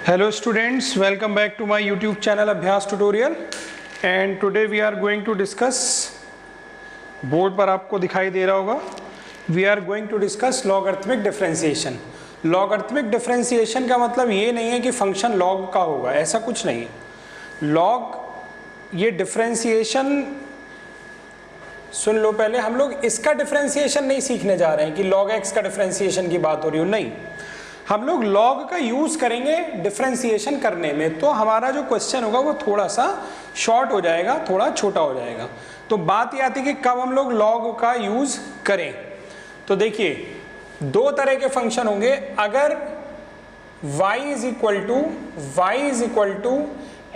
Hello students, welcome back to my YouTube channel अभ्यास tutorial and today we are going to discuss, board पर आपको दिखाई दे रहा होगा, we are going to discuss logarithmic differentiation। logarithmic differentiation का मतलब ये नहीं है कि फंक्शन log का होगा, ऐसा कुछ नहीं है। log ये differentiation, सुन लो पहले, हम लोग इसका differentiation नहीं सीखने जा रहे हैं कि log x का differentiation की बात हो रही हो, नहीं, हम लोग log का यूज करेंगे डिफरेंशिएशन करने में। तो हमारा जो क्वेश्चन होगा वो थोड़ा सा शॉर्ट हो जाएगा, थोड़ा छोटा हो जाएगा। तो बात ये आती है कि कब हम लोग log का यूज करें। तो देखिए, दो तरह के फंक्शन होंगे। अगर y is equal to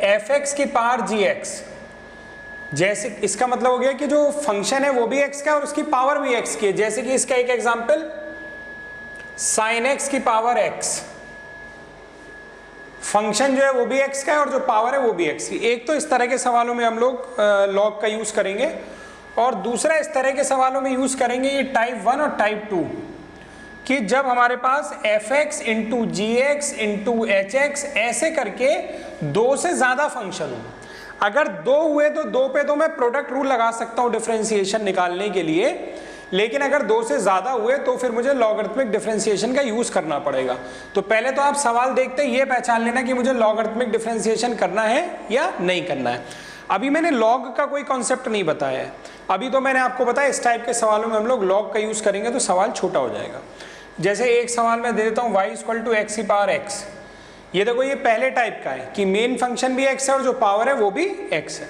f x की पावर जी एक्स, जैसे इसका मतलब हो गया कि जो फंक्शन है वो भी x का है और उसकी पावर भी x की है। जैसे कि इसका एक एग्जांपल साइन एक्स की पावर x, फंक्शन जो है वो भी x का है और जो पावर है वो भी x की। एक तो इस तरह के सवालों में हम लोग log का यूज करेंगे और दूसरा इस तरह के सवालों में यूज करेंगे ये टाइप 1 और टाइप 2, कि जब हमारे पास एफ एक्स इंटू जी एक्स इंटू एच एक्स ऐसे करके दो से ज्यादा फंक्शन हो। अगर दो हुए तो दो पे तो मैं प्रोडक्ट रूल लगा सकता हूं डिफरेंशिएशन निकालने के लिए, लेकिन अगर दो से ज्यादा हुए तो फिर मुझे लॉगरिथमिक डिफरेंशिएशन का यूज करना पड़ेगा। तो पहले तो आप सवाल देखते ये पहचान लेना कि मुझे लॉगरिथमिक डिफरेंशिएशन करना है या नहीं करना है। अभी मैंने लॉग का कोई कॉन्सेप्ट नहीं बताया है, अभी तो मैंने आपको बताया इस टाइप के सवालों में हम लोग लॉग का यूज करेंगे तो सवाल छोटा हो जाएगा। जैसे एक सवाल मैं दे देता हूँ y इक्वल टू एक्स की पावर x, ये देखो ये पहले टाइप का है कि मेन फंक्शन भी x है और जो पावर है वो भी x है।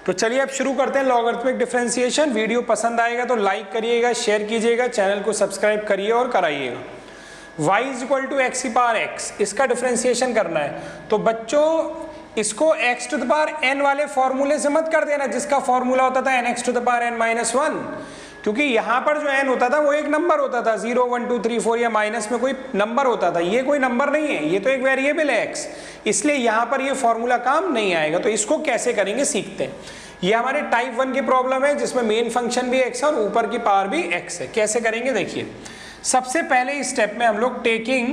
तो चलिए अब शुरू करते हैं लॉगरिथमिक डिफरेंशिएशन। वीडियो पसंद आएगा तो लाइक करिएगा, शेयर कीजिएगा, चैनल को सब्सक्राइब करिए और कराइएगा। y is equal to x की पावर x, इसका डिफरेंशिएशन करना है। तो बच्चों इसको x to the power n वाले फॉर्मूले से मत कर देना जिसका फॉर्मूला होता था nx to the power n minus 1, क्योंकि यहाँ पर जो n होता था वो एक नंबर होता था, 0 1 2 3 4 या माइनस में कोई नंबर होता था। ये कोई नंबर नहीं है, ये तो एक वेरिएबल है x, इसलिए यहाँ पर ये फॉर्मूला काम नहीं आएगा। तो इसको कैसे करेंगे सीखते हैं। ये हमारे टाइप 1 की प्रॉब्लम है जिसमें मेन फंक्शन भी x है और ऊपर की पावर भी x है। कैसे करेंगे देखिए, सबसे पहले इस स्टेप में हम लोग टेकिंग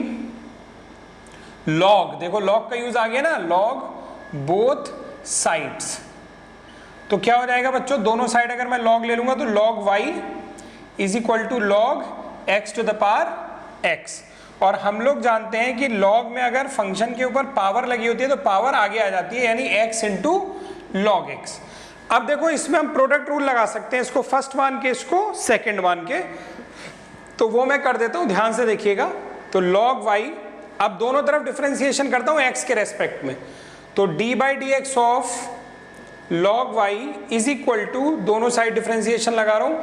log, देखो log का यूज आ गया ना, log बोथ साइड्स। तो क्या हो जाएगा बच्चों, दोनों साइड अगर मैं log ले लूंगा तो log y is equal to log x to the power x। और हम लोग जानते हैं कि log में अगर फंक्शन के ऊपर पावर लगी होती है तो पावर आगे आ जाती है, यानी x इंटू log x। अब देखो इसमें हम प्रोडक्ट रूल लगा सकते हैं, इसको फर्स्ट मान के इसको सेकंड मान के, तो वो मैं कर देता हूं, ध्यान से देखिएगा। तो log y, अब दोनों तरफ डिफरेंशिएशन करता हूं x के रेस्पेक्ट में, तो d by D x of log y is equal to, दोनों साइड डिफरेंशिएशन लगा रहा हूं,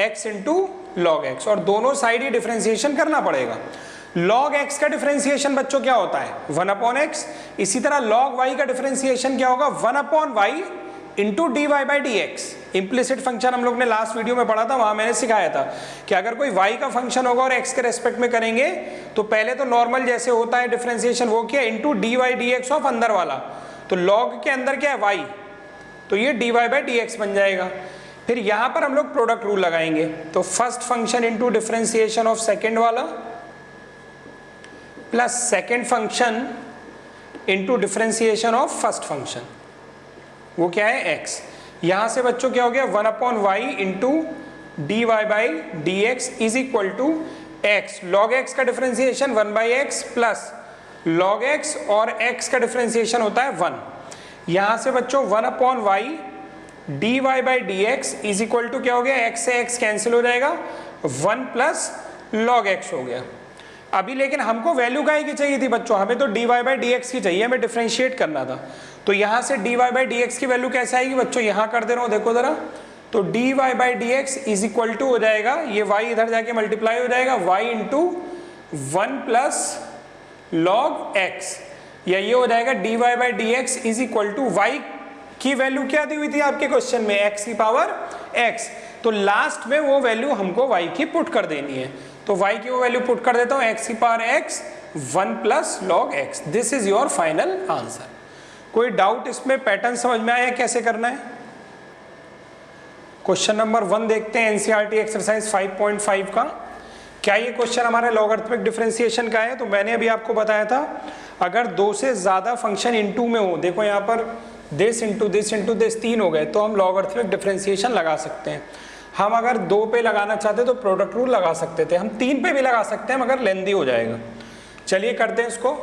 x इंटू log x, और दोनों साइड ही डिफरेंशिएशन करना पड़ेगा। log x का डिफरेंशिएशन बच्चों क्या होता है, 1 अपॉन x। इसी तरह log y का डिफरेंशिएशन क्या होगा, 1 upon y into D Y by D x. Implicit function हम लोग ने लास्ट वीडियो में पढ़ा था, वहां मैंने सिखाया था कि अगर कोई y का फंक्शन होगा और x के रेस्पेक्ट में करेंगे तो पहले तो नॉर्मल जैसे होता है डिफरेंशिएशन वो क्या, into D y d x of अंदर वाला, तो log के अंदर क्या है y, तो ये d Y by D x बन जाएगा। फिर यहां पर हम लोग प्रोडक्ट रूल लगाएंगे, तो first function into differentiation of second वाला plus second function into differentiation of first function, वो क्या है x। यहां से बच्चों क्या हो गया, 1 upon Y into D Y by D x is equal to X. Log X का differentiation 1 by X plus log X, और x का डिफरेंशिएशन होता है 1। यहां से बच्चों 1 upon Y D Y by D x is equal to क्या हो गया, x से x कैंसिल हो जाएगा, 1 प्लस लॉग एक्स हो गया। अभी लेकिन हमको वैल्यू काहे की चाहिए थी बच्चों, हमें तो d Y by D x की चाहिए, हमें डिफरेंशिएट करना था। तो यहां से d Y by D x की वैल्यू कैसे आएगी बच्चों, यहां कर दे रहा हूं, देखो जरा, तो d Y by D x is equal to हो जाएगा, ये y इधर जाके मल्टीप्लाई हो जाएगा, y into 1 plus log x, या ये हो जाएगा d Y by D x is equal to y की वैल्यू क्या दी हुई थी आपके क्वेश्चन में, x की पावर x। तो लास्ट में वो वैल्यू हमको y की पुट कर देनी है, तो y की वो वैल्यू पुट कर देता हूं, x की power x 1 plus log x। This is your final answer. कोई डाउट इसमें, पैटर्न समझ में आया कैसे करना है। क्वेश्चन नंबर 1 देखते हैं, एनसीईआरटी एक्सरसाइज 5.5 का। क्या ये क्वेश्चन हमारे लॉगरिथमिक डिफरेंशिएशन का है, तो मैंने अभी आपको बताया था अगर 2 से ज़्यादा फंक्शन इनटू में हो, देखो यहाँ पर दिस इंटू दिस 3 हो गए, तो हम लॉगरिथमिक डिफरेंशिएशन लगा सकते हैं। हम अगर 2 पे लगाना चाहते तो प्रोडक्ट रूल लगा सकते थे, हम 3 पे भी लगा सकते हैं मगर लेंदी हो जाएगा। चलिए करते हैं इसको।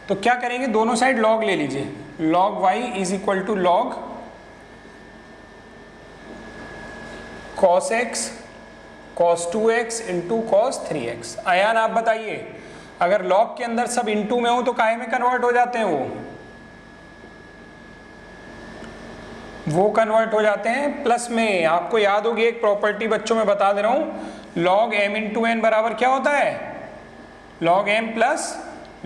तो क्या करेंगे, दोनों साइड लॉग ले लीजिए, log y is equal to log cos x cos 2x into cos 3x। Ayaan आप बताइए, अगर लॉग के अंदर सब इंटू में हो तो काहे में कन्वर्ट हो जाते हैं? वो कन्वर्ट हो जाते हैं प्लस में। आपको याद होगी एक प्रॉपर्टी, बच्चों में बता दे रहा हूं, log m इंटू एन बराबर क्या होता है? log m plus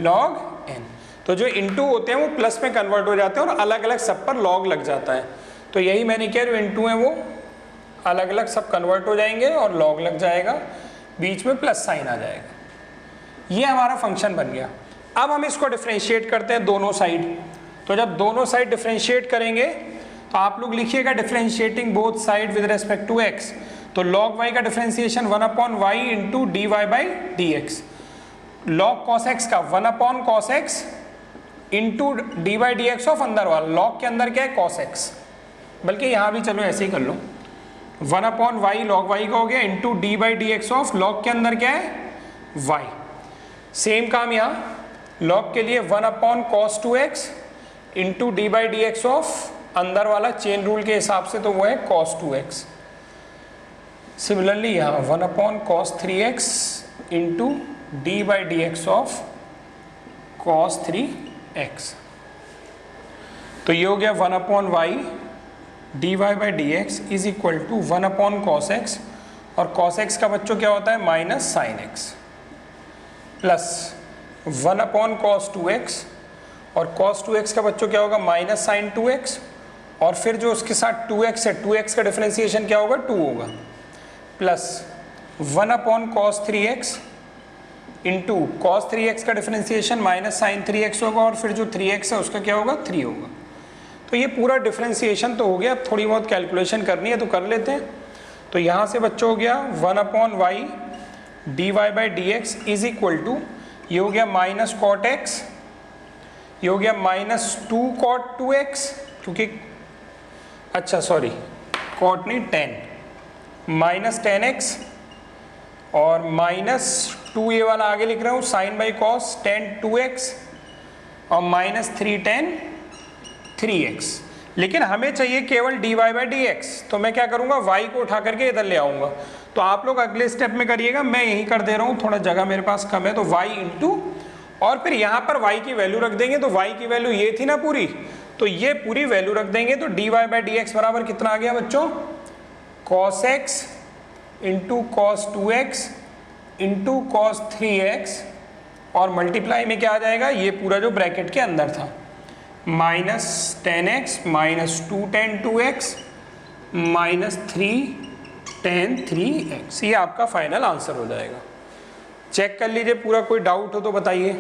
log n। तो जो इंटू होते हैं वो प्लस में कन्वर्ट हो जाते हैं और अलग अलग सब पर log लग जाता है। तो यही मैंने किया, जो इंटू है वो अलग अलग सब कन्वर्ट हो जाएंगे और log लग जाएगा, बीच में प्लस साइन आ जाएगा। ये हमारा फंक्शन बन गया। अब हम इसको डिफरेंशिएट करते हैं दोनों साइड। तो जब दोनों साइड डिफरेंशिएट करेंगे तो आप लोग लिखिएगा differentiating both side with respect to x। तो log y का differentiation 1/y into D Y by D x. log cos x का 1 cos x into d by D x of अंदर वाला, log के अंदर क्या है? cos x। बल्कि यहाँ भी चलो ऐसे ही कर लो, 1/y log y का हो गया into d by D x of log के अंदर क्या है? y। सेम काम यहाँ log के लिए 1 cos 2x into d by D x of अंदर वाला, चेन रूल के हिसाब से तो वो है cos 2x। सिमिलरली यहाँ 1 cos 3x into d by D x of cos 3x। तो ये हो गया 1/y d Y by D x is equal to 1 cos x, और cos x का बच्चों क्या होता है? Minus sine x, plus 1 cos 2x, और cos 2x का बच्चों क्या होगा? माइनस साइन 2x, और फिर जो उसके साथ 2x है, 2x का डिफरेंशिएशन क्या होगा? 2 होगा, plus 1 cos 3x into cos 3x का डिफरेंशिएशन माइनस साइन 3x होगा, और फिर जो 3x है उसका क्या होगा? 3 होगा। तो ये पूरा डिफरेंशिएशन तो हो गया। अब थोड़ी बहुत कैलकुलेशन करनी है तो कर लेते हैं। तो यहाँ से बच्चों हो गया 1/y d Y by D x is equal to, ये हो गया माइनस कॉट एक्स, ये हो गया माइनस 2 cot 2x, क्योंकि अच्छा सॉरी कॉट नहीं 10, माइनस 10x, और माइनस 2 ये वाला आगे लिख रहा हूँ साइन बाई कॉस 10 2x, और माइनस 3 10 3x। लेकिन हमें चाहिए केवल d Y by D x, तो मैं क्या करूँगा? y को उठा करके इधर ले आऊँगा। तो आप लोग अगले स्टेप में करिएगा, मैं यहीं कर दे रहा हूँ, थोड़ा जगह मेरे पास कम है, तो y इंटू, और फिर यहाँ पर y की वैल्यू रख देंगे। तो y की वैल्यू ये थी ना पूरी, तो ये पूरी वैल्यू रख देंगे। तो d Y by D x बराबर कितना आ गया बच्चों? cos x into cos 2x into cos 3x, और मल्टीप्लाई में क्या आ जाएगा? ये पूरा जो ब्रैकेट के अंदर था, minus 10x minus 2 10 2x minus 3 10 3x। ये आपका फाइनल आंसर हो जाएगा। चेक कर लीजिए पूरा, कोई डाउट हो तो बताइए।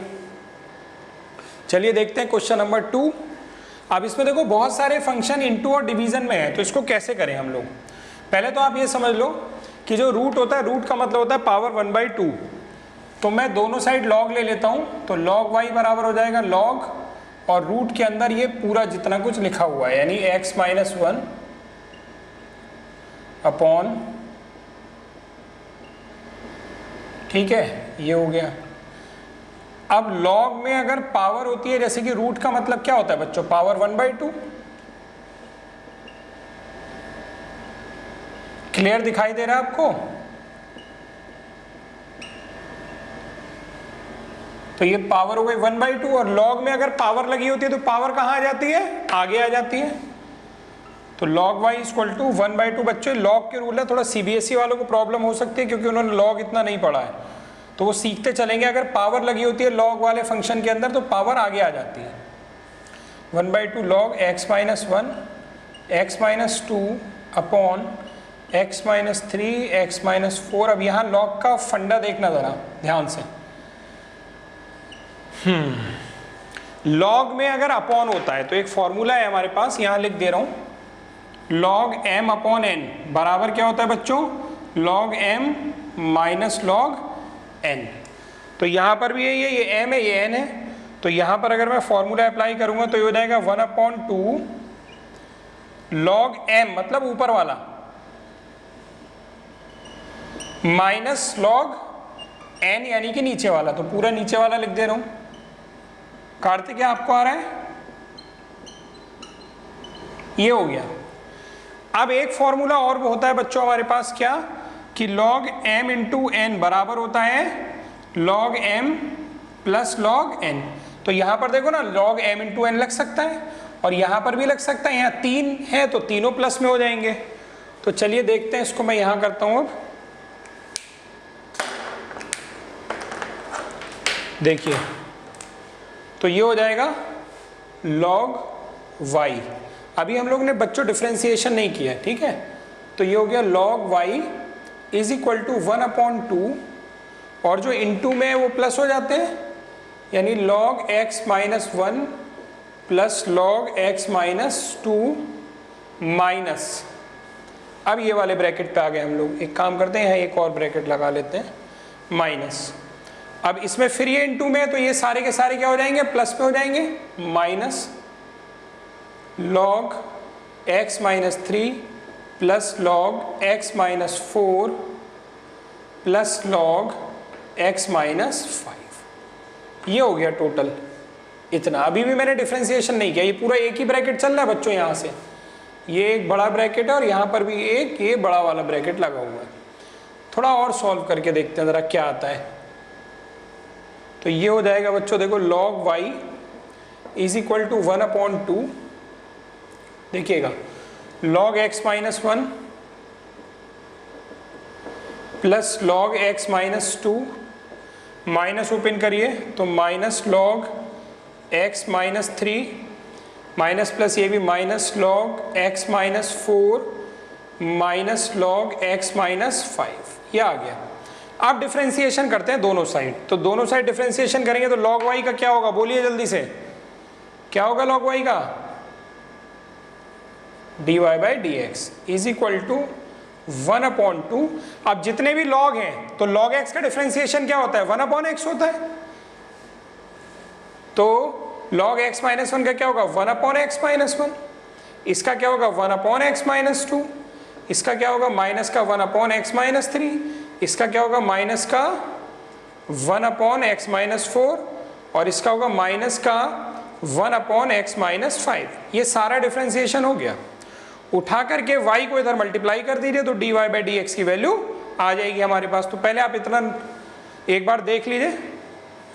चलिए देखते हैं क्वेश्चन नंबर 2। अब इसमें देखो बहुत सारे फंक्शन इनटू और डिवीजन में है, तो इसको कैसे करें हम लोग? पहले तो आप ये समझ लो कि जो रूट होता है, रूट का मतलब होता है पावर 1/2। तो मैं दोनों साइड लॉग ले लेता हूँ, तो log y बराबर हो जाएगा लॉग, और रूट के अंदर ये पूरा जितना कुछ लिखा हुआ है, यानी x माइनस 1 अपॉन, ठीक है, ये हो गया। अब log में अगर पावर होती है, जैसे कि रूट का मतलब क्या होता है बच्चों? पावर 1/2। क्लियर दिखाई दे रहा है आपको? तो ये पावर हो गई 1/2, और log में अगर पावर लगी होती है तो पावर कहाँ आ जाती है? आगे आ जाती है। तो log y इक्वल टू 1/2। बच्चों log के रूल है, थोड़ा CBSE वालों को प्रॉब्लम हो सकती है क्योंकि उन्होंने log इतना नहीं पढ़ा है, तो वो सीखते चलेंगे। अगर पावर लगी होती है log वाले फंक्शन के अंदर तो पावर आगे आ जाती है। 1/2 log x minus 1 x minus 2 upon x minus 3 x minus 4। अब यहाँ log का फंडा देखना ज़रा ध्यान से। log में अगर अपॉन होता है तो एक फॉर्मूला है हमारे पास, यहाँ लिख दे रहा हूँ, log m अपॉन n बराबर क्या होता है बच्चों? log m minus log n। तो यहाँ पर भी ये m है, ये n है, तो यहां पर अगर मैं फॉर्मूला अप्लाई करूंगा तो ये हो जाएगा 1/2 log m मतलब ऊपर वाला माइनस log n यानी कि नीचे वाला, तो पूरा नीचे वाला लिख दे रहा हूं। कार्तिक क्या आपको आ रहा है? ये हो गया। अब एक फॉर्मूला और होता है बच्चों हमारे पास, क्या कि log m इंटू n बराबर होता है log m plus log n। तो यहां पर देखो ना log m इंटू n लग सकता है और यहां पर भी लग सकता है, यहाँ 3 है तो तीनों प्लस में हो जाएंगे। तो चलिए देखते हैं इसको, मैं यहां करता हूं। अब देखिए तो ये हो जाएगा log y। अभी हम लोग ने बच्चों डिफरेंशिएशन नहीं किया, ठीक है, तो ये हो गया log y is equal to 1/2 और जो इनटू में वो प्लस हो जाते हैं, यानी log x minus 1 plus log x minus 2 minus, अब ये वाले ब्रैकेट पे आ गए हम लोग। एक काम करते हैं, यहाँ एक और ब्रैकेट लगा लेते हैं, माइनस। अब इसमें फिर ये इनटू में है तो ये सारे के सारे क्या हो जाएंगे, प्लस में हो जाएंगे, minus log x minus 3 plus log x minus 4 plus log x minus 5। ये हो गया टोटल इतना। अभी भी मैंने डिफरेंशिएशन नहीं किया, ये पूरा एक ही ब्रैकेट चल रहा है बच्चों। यहाँ से ये एक बड़ा ब्रैकेट है और यहाँ पर भी एक ये बड़ा वाला ब्रैकेट लगा हुआ है। थोड़ा और सॉल्व करके देखते हैं ज़रा क्या आता है। तो ये हो जाएगा बच्चों, देखो log y is equal to 1/2, देखिएगा log x minus 1 plus log x minus 2, minus open करिए तो minus log x minus 3 minus plus ये भी minus log x minus 4 minus log x minus 5, ये आ गया। अब डिफरेंशिएशन करते हैं दोनों साइड। तो दोनों साइड डिफरेंशिएशन करेंगे तो log y का क्या होगा, बोलिए जल्दी से, क्या होगा log y का? dy by D x is equal to 1/2। अब जितने भी log हैं तो log x का डिफरेंशिएशन क्या होता है, 1/x होता है। तो log x माइनस 1 का क्या होगा, 1/x माइनस 1। इसका क्या होगा, 1/x माइनस 2। इसका क्या होगा, माइनस का 1/x माइनस 3। इसका क्या होगा, माइनस का 1/x माइनस 4 और इसका होगा माइनस का 1/x माइनस 5। ये सारा डिफरेंशिएशन हो गया। उठा करके y को इधर मल्टीप्लाई कर दीजिए तो dy बाई डी एक्स की वैल्यू आ जाएगी हमारे पास। तो पहले आप इतना एक बार देख लीजिए,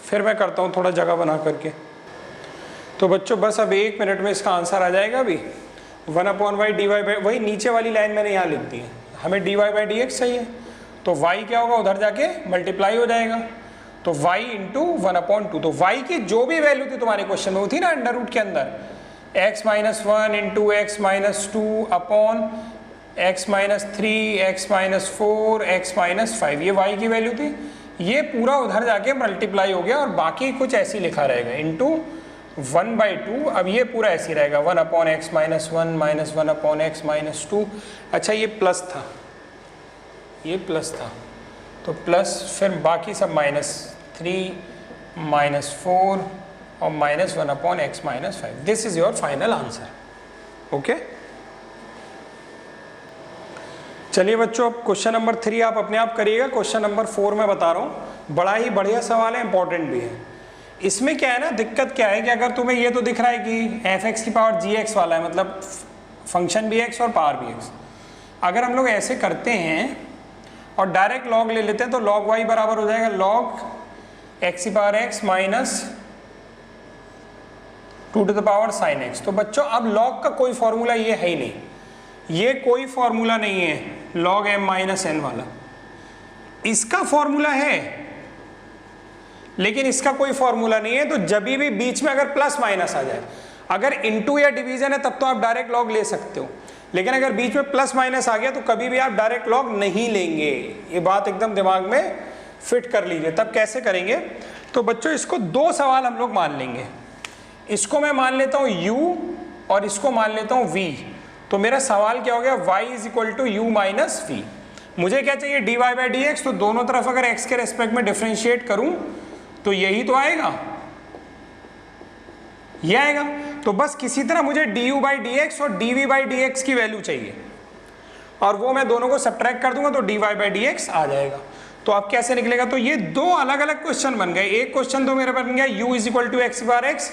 फिर मैं करता हूँ थोड़ा जगह बना करके। तो बच्चों बस अब 1 मिनट में इसका आंसर आ जाएगा। अभी 1/y dy बाई, वही नीचे वाली लाइन मैंने यहाँ लिख दी है, हमें dy बाई डी एक्स चाहिए। तो y क्या होगा, उधर जाके मल्टीप्लाई हो जाएगा, तो y इंटू 1/2। तो y की जो भी वैल्यू थी तुम्हारे क्वेश्चन में वो थी ना अंडर रूट के अंदर, x minus 1 into x minus 2 upon x minus 3 x minus 4 x minus 5, ये y की वैल्यू थी। ये पूरा उधर जाके मल्टीप्लाई हो गया और बाकी कुछ ऐसे ही लिखा रहेगा, इंटू 1/2। अब ये पूरा ऐसे ही रहेगा, 1/x minus 1 minus 1/x minus 2। अच्छा ये प्लस था, ये प्लस था, तो प्लस फिर बाकी सब माइनस 3 माइनस 4 और minus 1/x minus 5। This is your final answer. Okay, चलिए बच्चों अब क्वेश्चन नंबर 3 आप अपने आप करिएगा। क्वेश्चन नंबर 4 मैं बता रहा हूँ, बड़ा ही बढ़िया सवाल है, इंपॉर्टेंट भी है। इसमें क्या है ना, दिक्कत क्या है कि अगर तुम्हें ये तो दिख रहा है कि f(x) की पावर gx वाला है, मतलब फंक्शन भी x और पावर भी x। अगर हम लोग ऐसे करते हैं और डायरेक्ट log ले लेते हैं तो log y बराबर हो जाएगा log x की power x minus 2 to the power sin x। तो बच्चों अब log का कोई फॉर्मूला ये है ही नहीं, ये कोई फॉर्मूला नहीं है log m माइनस n वाला। इसका फॉर्मूला है लेकिन इसका कोई फॉर्मूला नहीं है। तो जब भी बीच में अगर प्लस माइनस आ जाए, अगर इनटू या डिवीजन है तब तो आप डायरेक्ट लॉग ले सकते हो, लेकिन अगर बीच में प्लस माइनस आ गया तो कभी भी आप डायरेक्ट लॉग नहीं लेंगे। ये बात एकदम दिमाग में फिट कर लीजिए। तब कैसे करेंगे, तो बच्चों इसको 2 सवाल हम लोग मान लेंगे। इसको मैं मान लेता हूँ u और इसको मान लेता हूँ v। तो मेरा सवाल क्या हो गया, y is equal to u minus v। मुझे क्या चाहिए, dy बाई डी एक्स। तो दोनों तरफ अगर x के रेस्पेक्ट में डिफ्रेंशिएट करूं तो यही तो आएगा। ये आएगा। तो बस किसी तरह मुझे du/dx और dv/dx की वैल्यू चाहिए, और वो मैं दोनों को सब्ट्रैक्ट कर दूंगा तो dy/dx आ जाएगा। तो अब कैसे निकलेगा, तो ये दो अलग अलग क्वेश्चन बन गए। एक क्वेश्चन तो मेरा बन गया u = x/x,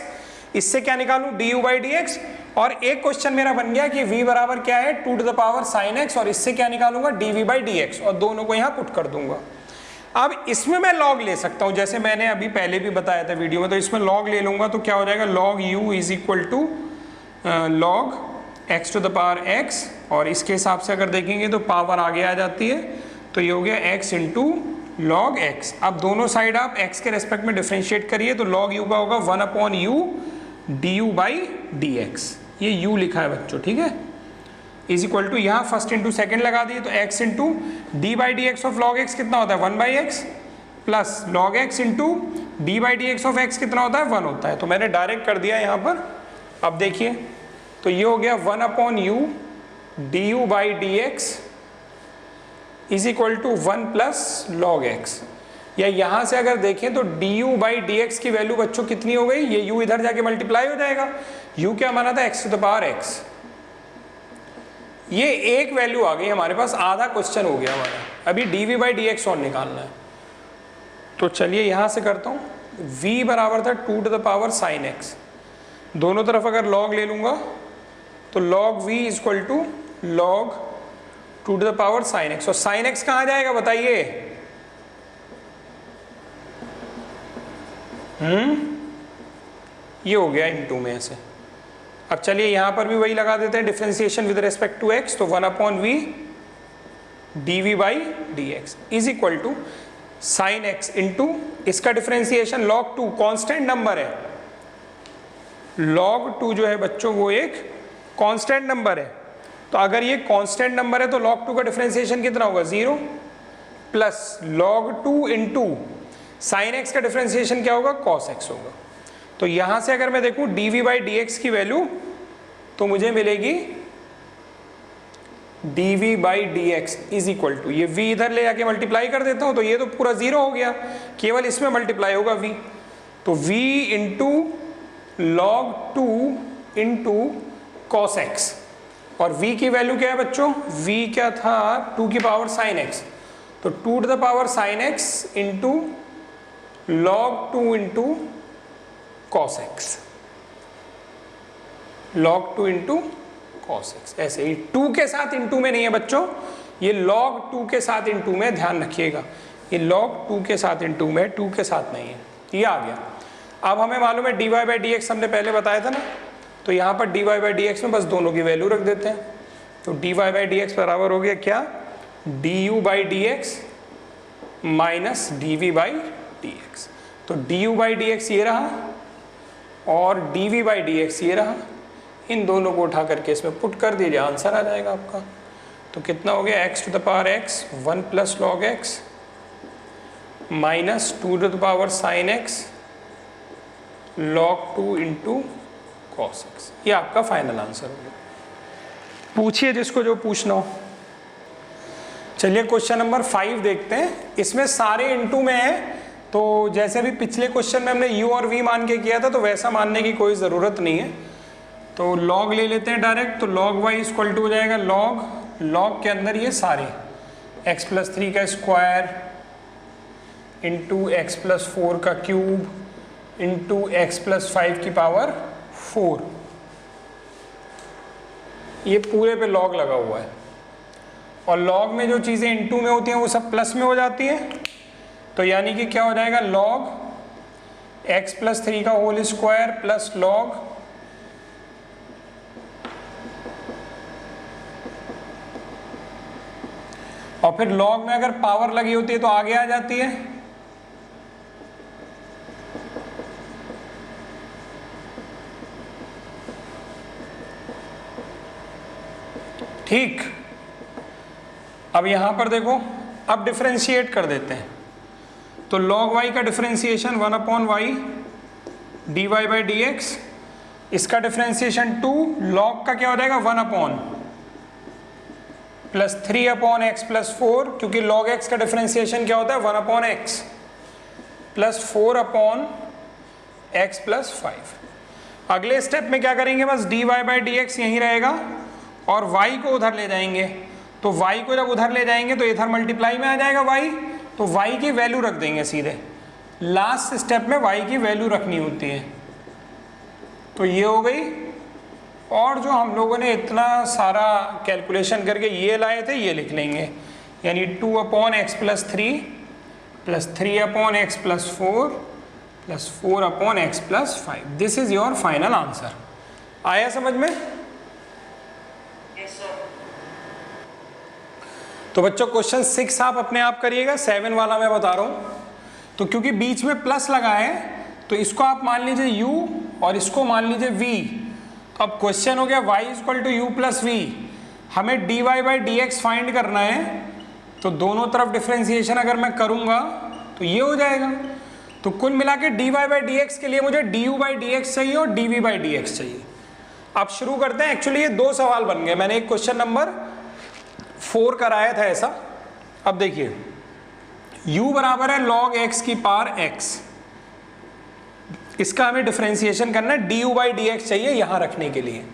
इससे क्या निकालूं du/dx, और एक क्वेश्चन मेरा बन गया कि v बराबर क्या है 2 sin x, और इससे क्या निकालूंगा dv/dx, और दोनों को यहाँ पुट कर दूंगा। अब इसमें मैं log ले सकता हूँ, जैसे मैंने अभी पहले भी बताया था वीडियो में, तो इसमें log ले लूंगा तो क्या हो जाएगा log u = log x⁻x, और इसके हिसाब से अगर देखेंगे तो पावर आगे आ जाती है, तो ये हो गया x × log x। अब दोनों साइड आप x के रेस्पेक्ट में डिफरेंशिएट करिए, तो log u का होगा 1/u du/dx, ये u लिखा है बच्चों, ठीक है, = यहाँ फर्स्ट इंटू सेकेंड लगा दिए, तो x × d/dx of log x कितना होता है 1/x, plus log x × d/dx of x कितना होता है 1 होता है। तो मैंने डायरेक्ट कर दिया यहाँ पर। अब देखिए, तो ये हो गया 1/u du/dx = 1 + log x, या यहाँ से अगर देखें तो du/dx की वैल्यू बच्चों कितनी हो गई, ये u इधर जाके मल्टीप्लाई हो जाएगा, u क्या माना था x⁻x, ये एक वैल्यू आ गई हमारे पास, आधा क्वेश्चन हो गया हमारा। अभी dv/dx और निकालना है, तो चलिए यहाँ से करता हूँ। v बराबर था 2 sin x, दोनों तरफ अगर log ले लूँगा तो log v = log 2 sin x, और sin x कहाँ जाएगा बताइए, ये हो गया इंटू में ऐसे। अब चलिए यहाँ पर भी वही लगा देते हैं, differentiation with respect to x, तो 1/v dv/dx = sin x into इसका डिफरेंशिएशन log 2, कांस्टेंट नंबर है, log 2 जो है बच्चों वो एक कांस्टेंट नंबर है, तो अगर ये कांस्टेंट नंबर है तो log 2 का डिफरेंशिएशन कितना होगा 0, plus log 2 into sin x का डिफरेंशिएशन क्या होगा cos x होगा। तो यहाँ से अगर मैं देखूँ dv/dx की वैल्यू, तो मुझे मिलेगी dv/dx = ये v इधर ले जाके मल्टीप्लाई कर देता हूँ, तो ये तो पूरा 0 हो गया, केवल इसमें मल्टीप्लाई होगा v, तो v × log 2 × cos x, और v की वैल्यू क्या है बच्चों, v क्या था 2 sin x, तो 2 sin x × log 2 × cos x, log 2 × cos x, ऐसे ही 2 के साथ इंटू में नहीं है बच्चों, ये log 2 के साथ इंटू में, ध्यान रखिएगा, ये log 2 के साथ इंटू में, 2 के साथ नहीं है, ये आ गया। अब हमें मालूम है dy/dx हमने पहले बताया था ना, तो यहाँ पर dy/dx में बस दोनों की वैल्यू रख देते हैं, तो dy/dx बराबर हो गया क्या du/dx माइनस dv/dx, तो du/dx ये रहा और dv/dx ये रहा, इन दोनों को उठा करके इसमें पुट कर दीजिए, आंसर आ जाएगा आपका। तो कितना हो गया x⁻x 1 + log x minus 2 sin x log 2 × cos x, ये आपका फाइनल आंसर हो गया। पूछिए जिसको जो पूछना हो। चलिए क्वेश्चन नंबर 5 देखते हैं, इसमें सारे इंटू में है, तो जैसे भी पिछले क्वेश्चन में हमने u और v मान के किया था, तो वैसा मानने की कोई ज़रूरत नहीं है, तो log ले लेते हैं डायरेक्ट, तो log y = हो जाएगा log के अंदर ये सारे x + 3 का स्क्वायर इंटू x + 4 का क्यूब इंटू x + 5 की पावर 4, ये पूरे पे log लगा हुआ है, और log में जो चीज़ें इंटू में होती हैं वो सब प्लस में हो जाती हैं, तो यानी कि क्या हो जाएगा log x + 3 का होल स्क्वायर प्लस log और फिर log में अगर पावर लगी होती है तो आगे आ जाती है, ठीक। अब यहां पर देखो, अब डिफरेंशिएट कर देते हैं, तो log y का डिफरेंशिएशन 1/y dy/dx, इसका डिफरेंशिएशन 2, log का क्या हो जाएगा 1 प्लस 3/x + 4, क्योंकि log x का डिफरेंशिएशन क्या होता है 1/x प्लस 4/x + 5। अगले स्टेप में क्या करेंगे, बस dy बाई डी एक्स यहीं रहेगा और y को उधर ले जाएंगे। तो y को जब उधर ले जाएंगे तो इधर मल्टीप्लाई में आ जाएगा y, तो y की वैल्यू रख देंगे सीधे। लास्ट स्टेप में y की वैल्यू रखनी होती है। तो ये हो गई। और जो हम लोगों ने इतना सारा कैलकुलेशन करके ये लाए थे ये लिख लेंगे, यानी 2/x+3 + 3/x+4 + 4/x+5। This is your final answer. आया समझ में? तो बच्चों क्वेश्चन 6 आप अपने आप करिएगा, 7 वाला मैं बता रहा हूं। तो क्योंकि बीच में प्लस लगा है तो इसको आप मान लीजिए u और इसको मान लीजिए v। तो अब क्वेश्चन हो गया y = u + v। हमें dy by D x find करना है, तो दोनों तरफ डिफरेंशिएशन अगर मैं करूंगा तो ये हो जाएगा। तो कुल मिला के dy बाई डी एक्स के लिए मुझे du बाई डी एक्स चाहिए और dv बाई डी एक्स चाहिए। अब शुरू करते हैं। एक्चुअली ये 2 सवाल बन गए, मैंने एक क्वेश्चन नंबर 4 कराया था ऐसा। अब देखिए u बराबर है log x की पावर x, इसका हमें डिफरेंशिएशन करना है, du बाई डी एक्स चाहिए यहां रखने के लिए।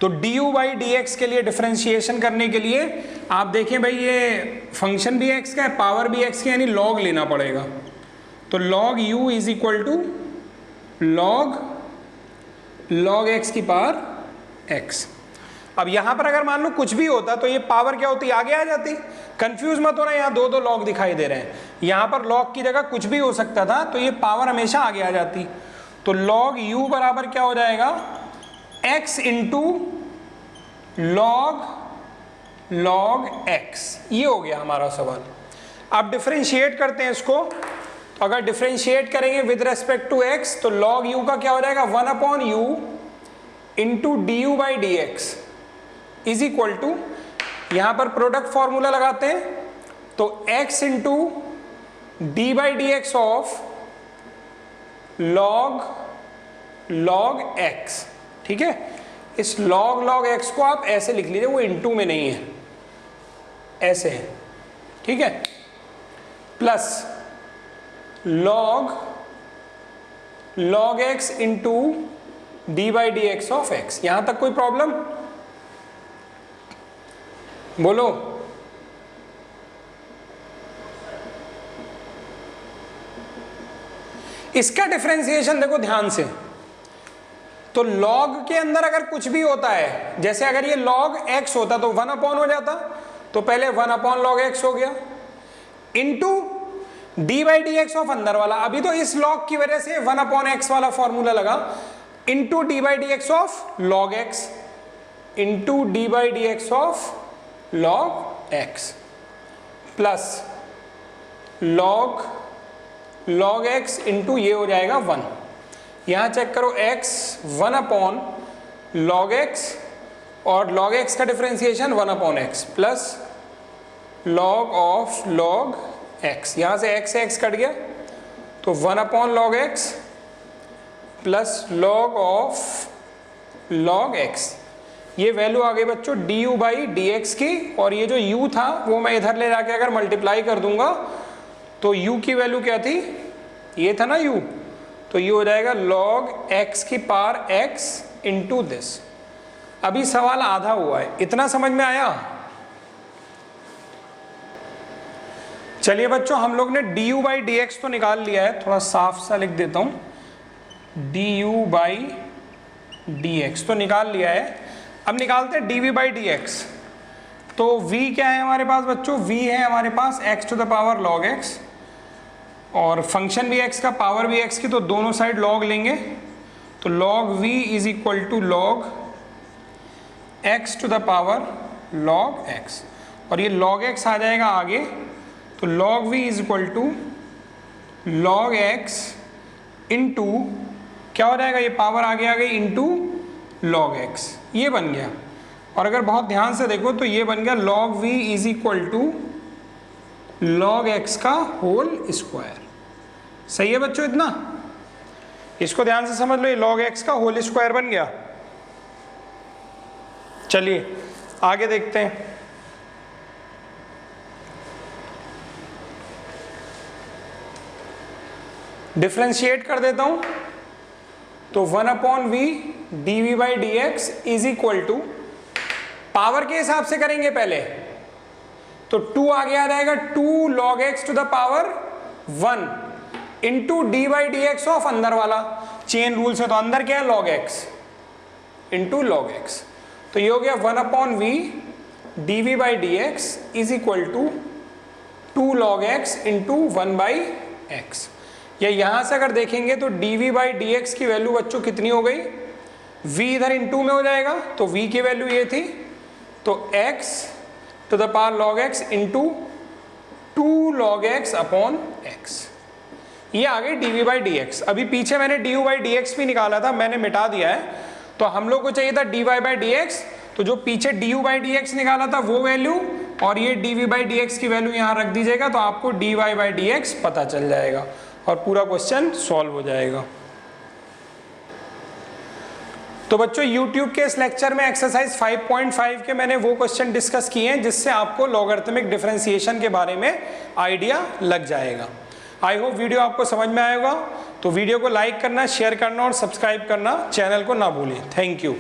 तो du बाई डी एक्स के लिए डिफरेंशिएशन करने के लिए आप देखें भाई ये फंक्शन भी x का है, पावर भी x की, यानी log लेना पड़ेगा। तो log u is equal to log x की पावर x। अब यहां पर अगर मान लो कुछ भी होता तो ये पावर क्या होती, आगे आ जाती। कंफ्यूज मत होना, यहाँ 2 log दिखाई दे रहे हैं, यहाँ पर log की जगह कुछ भी हो सकता था तो ये पावर हमेशा आगे आ जाती। तो log u बराबर क्या हो जाएगा, x इंटू log x। ये हो गया हमारा सवाल। अब डिफरेंशिएट करते हैं इसको। तो अगर डिफरेंशिएट करेंगे विद रेस्पेक्ट टू x तो log u का क्या हो जाएगा, 1/u into du by D x is equal to, यहां पर प्रोडक्ट फॉर्मूला लगाते हैं तो x into d by D x of log x। ठीक है, इस log x को आप ऐसे लिख लीजिए, वो इंटू में नहीं है, ऐसे है। ठीक है, plus log x into d by D x of x। यहां तक कोई प्रॉब्लम बोलो? इसका डिफरेंशिएशन देखो ध्यान से। तो log के अंदर अगर कुछ भी होता है, जैसे अगर ये log x होता तो 1 हो जाता, तो पहले 1/log x हो गया, into d by D x of अंदर वाला। अभी तो इस log की वजह से 1/x वाला फॉर्मूला लगा, into d by D x of log x into d by D x of log x plus log x into ये हो जाएगा 1। यहां चेक करो x 1/log x और log x का differentiation 1/x plus log of log x। यहां से x से x कट गया तो 1/log x plus log of log x। ये वैल्यू आ गई बच्चों du बाई डी एक्स की, और ये जो u था वो मैं इधर ले जाके अगर मल्टीप्लाई कर दूंगा तो u की वैल्यू क्या थी, ये था ना u, तो ये हो जाएगा log x की पावर x इंटू दिस। अभी सवाल आधा हुआ है, इतना समझ में आया? चलिए बच्चों, हम लोग ने du बाई डी एक्स तो निकाल लिया है, थोड़ा साफ सा लिख देता हूं, du बाई डी एक्स तो निकाल लिया है। अब निकालते हैं dv बाई डी एक्स। तो v क्या है हमारे पास बच्चों, v है हमारे पास x to the power log x, और फंक्शन भी x का, पावर भी x की, तो दोनों साइड log लेंगे। तो log v is equal to log x to the power log x, और ये log x आ जाएगा आगे, तो log v is equal to log x into क्या हो जाएगा, ये पावर आगे आ गई इंटू log x, ये बन गया। और अगर बहुत ध्यान से देखो तो ये बन गया log v is equal to log x का होल स्क्वायर। सही है बच्चों? इतना इसको ध्यान से समझ लो, ये log x का होल स्क्वायर बन गया। चलिए आगे देखते हैं। डिफरेंशिएट कर देता हूं तो 1/v dv by D x is equal to, power के हिसाब से करेंगे पहले तो 2 आगे आ जाएगा, 2 log x to the power 1 into d by D x of अंदर वाला, चेन रूल से तो अंदर क्या है log x into log x, तो ये हो गया 1/v dv by D x is equal to 2 log x into 1/x। या यहां से अगर देखेंगे तो dv बाई डी एक्स की वैल्यू बच्चों कितनी हो गई, v इधर इंटू में हो जाएगा तो v की वैल्यू ये थी, तो x to the power log x into 2 log x upon x, ये आ गई dv बाई डी एक्स। अभी पीछे मैंने du बाई डी एक्स भी निकाला था, मैंने मिटा दिया है, तो हम लोग को चाहिए था dy बाई डी एक्स, तो जो पीछे du बाई डी एक्स निकाला था वो वैल्यू और ये dv बाई डी एक्स की वैल्यू यहाँ रख दीजिएगा, तो आपको dy बाई डी एक्स पता चल जाएगा और पूरा क्वेश्चन सॉल्व हो जाएगा। तो बच्चों YouTube के इस लेक्चर में एक्सरसाइज 5.5 के मैंने वो क्वेश्चन डिस्कस किए हैं जिससे आपको लॉगरिथमिक डिफरेंशिएशन के बारे में आइडिया लग जाएगा। आई होप वीडियो आपको समझ में आएगा, तो वीडियो को लाइक करना, शेयर करना और सब्सक्राइब करना चैनल को ना भूलें। Thank you.